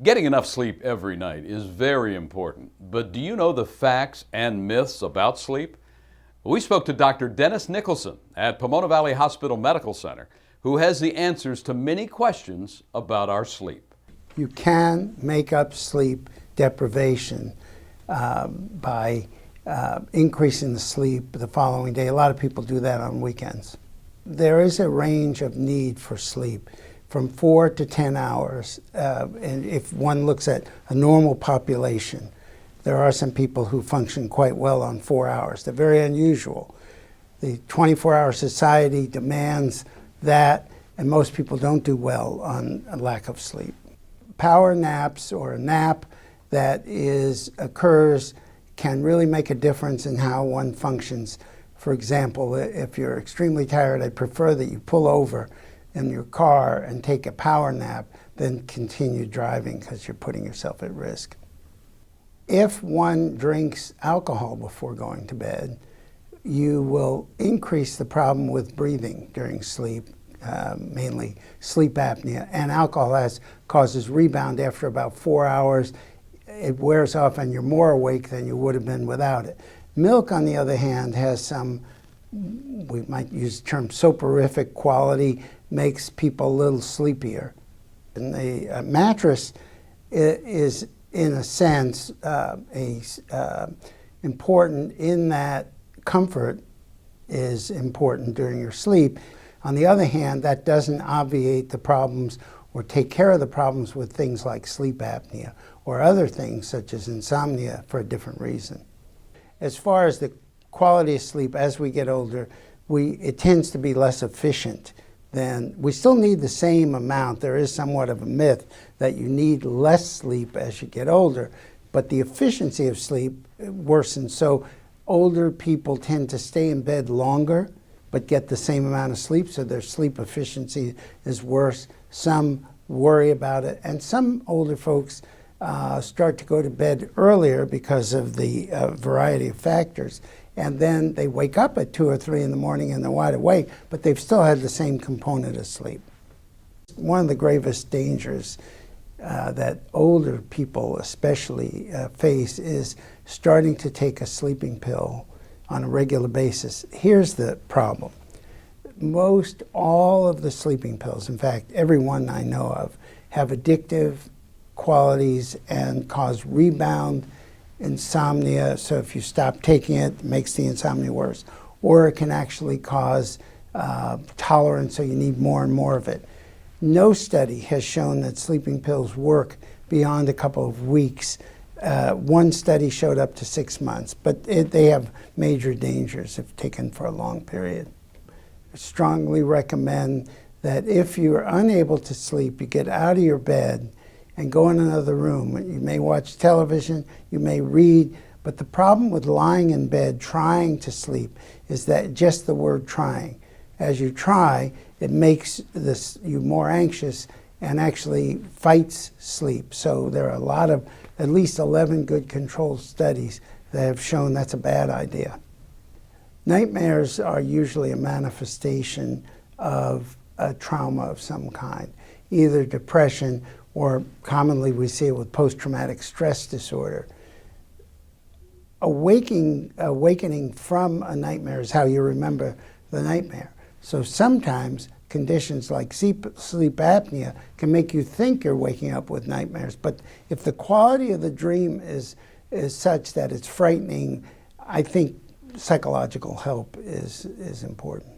Getting enough sleep every night is very important, but do you know the facts and myths about sleep? We spoke to Dr. Dennis Nicholson at Pomona Valley Hospital Medical Center, who has the answers to many questions about our sleep. You can make up sleep deprivation by increasing the sleep the following day. A lot of people do that on weekends. There is a range of need for sleep from 4 to 10 hours. And if one looks at a normal population, there are some people who function quite well on 4 hours. They're very unusual. The 24-hour society demands that, and most people don't do well on a lack of sleep. Power naps or a nap that occurs can really make a difference in how one functions. For example, if you're extremely tired, I prefer that you pull over in your car and take a power nap than continue driving because you're putting yourself at risk. If one drinks alcohol before going to bed, you will increase the problem with breathing during sleep, mainly sleep apnea. And alcohol causes rebound after about 4 hours. It wears off and you're more awake than you would have been without it. Milk, on the other hand, has some, we might use the term soporific quality, makes people a little sleepier. And the mattress is, in a sense, important in that comfort is important during your sleep. On the other hand, that doesn't obviate the problems or take care of the problems with things like sleep apnea or other things such as insomnia for a different reason. As far as the quality of sleep as we get older, it tends to be less efficient. We still need the same amount. There is somewhat of a myth that you need less sleep as you get older, but the efficiency of sleep worsens. So older people tend to stay in bed longer but get the same amount of sleep, so their sleep efficiency is worse. Some worry about it, and some older folks start to go to bed earlier because of the variety of factors, and then they wake up at 2 or 3 in the morning and they're wide awake, but they've still had the same component of sleep. One of the gravest dangers that older people especially face is starting to take a sleeping pill on a regular basis. Here's the problem. Most all of the sleeping pills, in fact, every one I know of, have addictive qualities and cause rebound insomnia. So if you stop taking it, it makes the insomnia worse. Or it can actually cause tolerance, so you need more and more of it. No study has shown that sleeping pills work beyond a couple of weeks. One study showed up to 6 months, but they have major dangers if taken for a long period. I strongly recommend that if you're unable to sleep, you get out of your bed and go in another room. You may watch television, you may read, but the problem with lying in bed trying to sleep is that just the word trying. As you try, it makes you more anxious and actually fights sleep. So there are a lot of, at least 11 good controlled studies that have shown that's a bad idea. Nightmares are usually a manifestation of a trauma of some kind, either depression or commonly we see it with post-traumatic stress disorder. Awakening from a nightmare is how you remember the nightmare. So sometimes conditions like sleep apnea can make you think you're waking up with nightmares. But if the quality of the dream is such that it's frightening, I think psychological help is important.